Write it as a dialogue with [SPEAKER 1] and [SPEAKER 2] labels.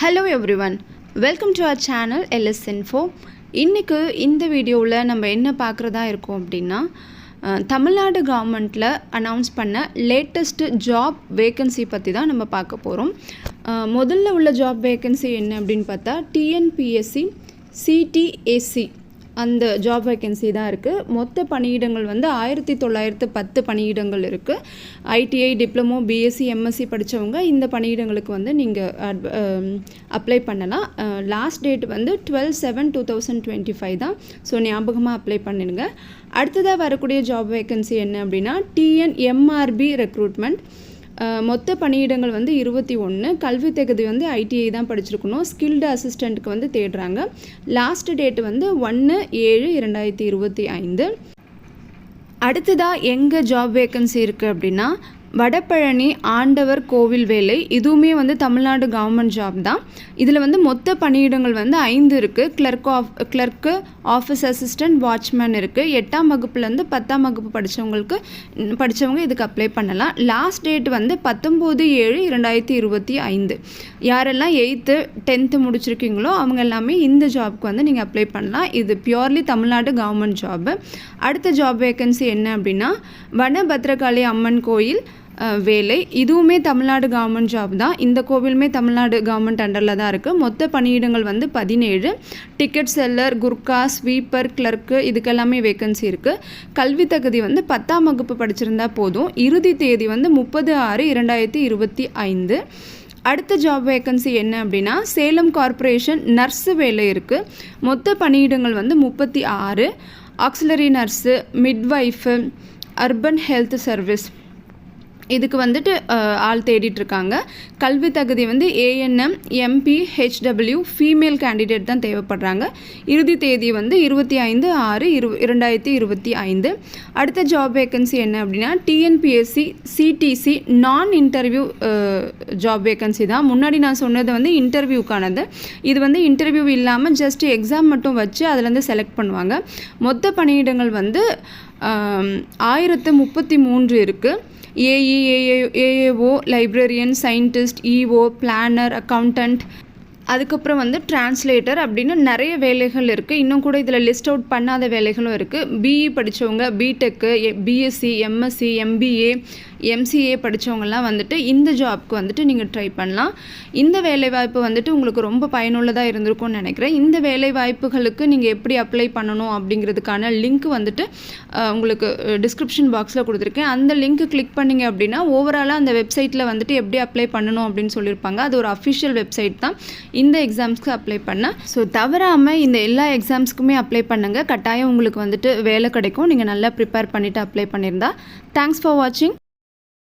[SPEAKER 1] Hello everyone, welcome to our channel LS Info. இன்றைக்கு இந்த வீடியோவில் நம்ம என்ன பார்க்குறதா இருக்கோம் அப்படின்னா, தமிழ்நாடு கவர்மெண்ட்டில் அனௌன்ஸ் பண்ண லேட்டஸ்ட்டு ஜாப் வேக்கன்சி பற்றி தான் நம்ம பார்க்க போகிறோம். முதல்ல உள்ள ஜாப் வேக்கன்சி என்ன அப்படின்னு பார்த்தா TNPSC CTAC அந்த ஜாப் வேக்கன்சி தான் இருக்குது. மொத்த பணியிடங்கள் வந்து 1910 பணியிடங்கள் இருக்குது. ITI, டிப்ளமோ, BSc, MSc படித்தவங்க இந்த பணியிடங்களுக்கு வந்து நீங்கள் அப்ளை பண்ணலாம். லாஸ்ட் டேட் வந்து 12/7/2025 தான். ஸோ ஞாபகமாக அப்ளை பண்ணிடுங்க. அடுத்ததாக வரக்கூடிய ஜாப் வேக்கன்சி என்ன அப்படின்னா TNMRB ரெக்ரூட்மெண்ட். மொத்த பணியிடங்கள் வந்து 21. கல்வி தகுதி வந்து ITI தான் படிச்சிருக்கணும். ஸ்கில்டு அசிஸ்டண்ட்டுக்கு வந்து தேடுறாங்க. லாஸ்ட் டேட் வந்து 1/7/2025. அடுத்ததாக எங்கே ஜாப் வேக்கன்சி இருக்குது அப்படின்னா வடபழனி ஆண்டவர் கோவில் வேலை. இதுவுமே வந்து தமிழ்நாடு கவர்மெண்ட் ஜாப் தான். இதில் வந்து மொத்த பணியிடங்கள் வந்து 5 இருக்குது. கிளர்க்கு, ஆஃபீஸ் அசிஸ்டண்ட், வாட்ச்மேன் இருக்குது. 8ஆம் வகுப்புலேருந்து 10ஆம் வகுப்பு படித்தவங்க இதுக்கு அப்ளை பண்ணலாம். லாஸ்ட் டேட் வந்து 19/7/2025. யாரெல்லாம் 8th 10th முடிச்சிருக்கீங்களோ அவங்க எல்லாமே இந்த ஜாப்க்கு வந்து நீங்கள் அப்ளை பண்ணலாம். இது பியூர்லி தமிழ்நாடு கவர்மெண்ட் ஜாப்பு. அடுத்த ஜாப் வேக்கன்சி என்ன அப்படின்னா வனபத்ரகாளி அம்மன் கோயில் வேலை. இதுவுமே தமிழ்நாடு கவர்மெண்ட் ஜாப் தான். இந்த கோவிலுமே தமிழ்நாடு கவர்மெண்ட் அண்டரில் தான் இருக்குது. மொத்த பணியிடங்கள் வந்து 17. Ticket seller, Gurkha, sweeper, clerk இதுக்கெல்லாமே வேக்கன்சி இருக்குது. கல்வி தகுதி வந்து 10ஆம் வகுப்பு படிச்சிருந்தா போதும். இறுதி தேதி வந்து 30/6/2025. அடுத்த ஜாப் வேக்கன்சி என்ன அப்படின்னா சேலம் கார்ப்பரேஷன் நர்ஸு வேலை இருக்குது. மொத்த பணியிடங்கள் வந்து 36. Auxiliary nurse, மிட்வைஃபு, urban health service இதுக்கு வந்துட்டு ஆள் தேடிட்டுருக்காங்க. கல்வி தகுதி வந்து ANM, MP, HW female candidate தான் தேவைப்படுறாங்க. இறுதி தேதி வந்து 25/6/2025. அடுத்த ஜாப் வேக்கன்சி என்ன அப்படின்னா TNPSC CTC நான் இன்டர்வியூ ஜாப் வேக்கன்சி தான். முன்னாடி நான் சொன்னது வந்து இன்டர்வியூக்கானது. இது வந்து இன்டர்வியூ இல்லாமல் ஜஸ்ட் எக்ஸாம் மட்டும் வச்சு அதிலேருந்து செலக்ட் பண்ணுவாங்க. மொத்த பணியிடங்கள் வந்து 1033 இருக்குது. AAO, librarian, scientist, EO, planar, accountant, அதுக்கப்புறம் வந்து டிரான்ஸ்லேட்டர் அப்படின்னு நிறைய வேலைகள் இருக்குது. இன்னும் கூட இதில் லிஸ்ட் அவுட் பண்ணாத வேலைகளும் இருக்குது. BE படித்தவங்க, BTech, BSc, MSc, MBA, MCA படித்தவங்கலாம் வந்துட்டு இந்த ஜாப்க்கு வந்துட்டு நீங்கள் ட்ரை பண்ணலாம். இந்த வேலைவாய்ப்பு வந்துட்டு உங்களுக்கு ரொம்ப பயனுள்ளதாக இருந்திருக்கும்னு நினைக்கிறேன். இந்த வேலைவாய்ப்புகளுக்கு நீங்கள் எப்படி அப்ளை பண்ணணும் அப்படிங்கிறதுக்கான லிங்க் வந்துட்டு உங்களுக்கு டிஸ்கிரிப்ஷன் பாக்ஸில் கொடுத்துருக்கேன். அந்த லிங்க் கிளிக் பண்ணிங்க அப்படின்னா ஓவராலாக அந்த வெப்சைட்டில் வந்துட்டு எப்படி அப்ளை பண்ணணும் அப்படின்னு சொல்லியிருப்பாங்க. அது ஒரு அஃபிஷியல் வெப்சைட் தான் இந்த எக்ஸாம்ஸ்க்கு அப்ளை பண்ண. ஸோ தவறாமல் இந்த எல்லா எக்ஸாம்ஸ்க்குமே அப்ளை பண்ணுங்கள். கட்டாயம் உங்களுக்கு வந்துட்டு வேலை கிடைக்கும். நீங்கள் நல்லா ப்ரிப்பேர் பண்ணிவிட்டு அப்ளை பண்ணியிருந்தா. தேங்க்ஸ் ஃபார் வாட்சிங்.